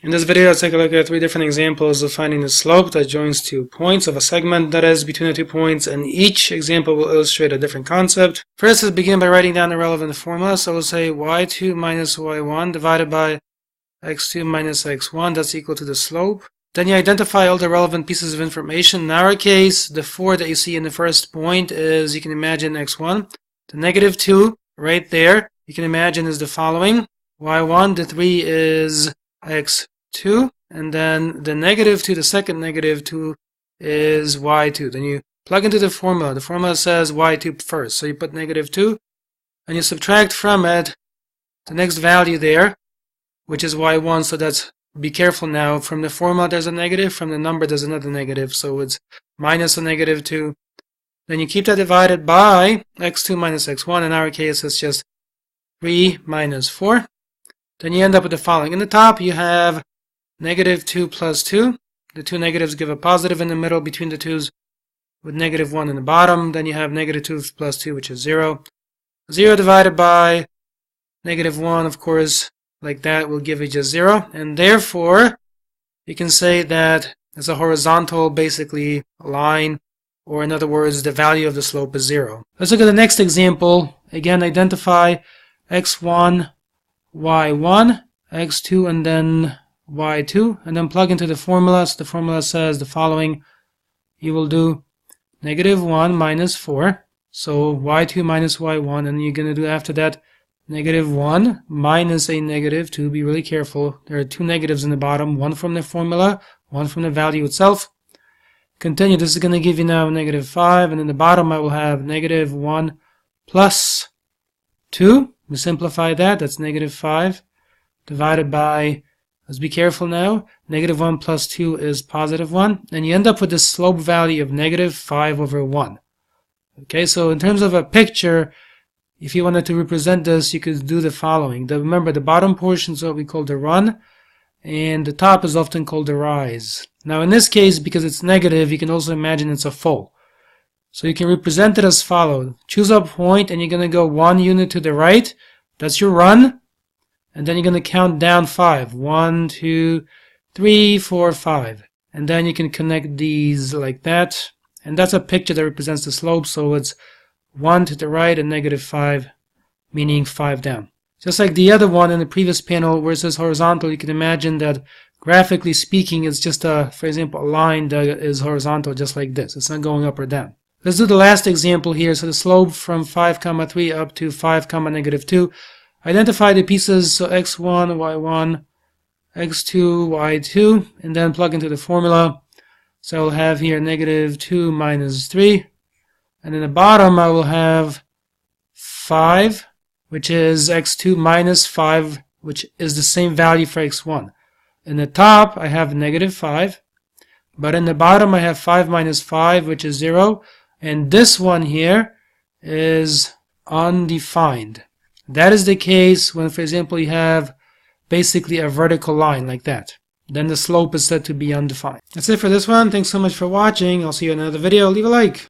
In this video, let's take a look at 3 different examples of finding the slope that joins 2 points of a segment that is between the 2 points, and each example will illustrate a different concept. First, let's begin by writing down the relevant formula. So we'll say y2 minus y1 divided by x2 minus x1, that's equal to the slope. Then you identify all the relevant pieces of information. In our case, the 4 that you see in the first point is, you can imagine, x1. The negative 2 right there, you can imagine, is the following. y1, the 3 is x2, and then the negative 2, the second negative 2 is y2. Then you plug into the formula. The formula says y2 first, so you put negative 2, and you subtract from it the next value there, which is y1, so that's, be careful now, from the formula there's a negative, from the number there's another negative, so it's minus a negative 2. Then you keep that divided by x2 minus x1, in our case it's just 3 minus 4. Then you end up with the following. In the top you have negative 2 plus 2. The two negatives give a positive in the middle between the 2's, with negative 1 in the bottom. Then you have negative 2 plus 2, which is 0. 0 divided by negative 1, of course, like that, will give you just 0. And therefore, you can say that it's a horizontal, basically, line, or in other words, the value of the slope is 0. Let's look at the next example. Again, identify x1, y1, x2, and then y2, and then plug into the formula. So the formula says the following. You will do negative 1 minus 4, so y2 minus y1, and you're going to do after that negative 1 minus a negative 2. Be really careful. There are two negatives in the bottom, one from the formula, one from the value itself. Continue. This is going to give you now negative 5, and in the bottom I will have negative 1 plus 2. We simplify that. That's negative 5 divided by, let's be careful now, negative 1 plus 2 is positive 1, and you end up with the slope value of negative 5 over 1. Okay, so in terms of a picture, if you wanted to represent this, you could do the following. Remember, the bottom portion is what we call the run, and the top is often called the rise. Now in this case, because it's negative, you can also imagine it's a fall. So you can represent it as follows. Choose a point, and you're going to go 1 unit to the right. That's your run. And then you're going to count down 5. 1, 2, 3, 4, 5. And then you can connect these like that. And that's a picture that represents the slope. So it's 1 to the right and negative 5, meaning 5 down. Just like the other one in the previous panel where it says horizontal, you can imagine that graphically speaking, it's just for example, a line that is horizontal just like this. It's not going up or down. Let's do the last example here. So the slope from 5, 3 up to 5, negative 2. Identify the pieces, so x1, y1, x2, y2, and then plug into the formula. So I'll have here negative 2 minus 3. And in the bottom I will have 5, which is x2 minus 5, which is the same value for x1. In the top I have negative 5, but in the bottom I have 5 minus 5, which is 0. And this one here is undefined. That is the case when, for example, you have basically a vertical line like that. Then the slope is said to be undefined. That's it for this one. Thanks so much for watching. I'll see you in another video. Leave a like.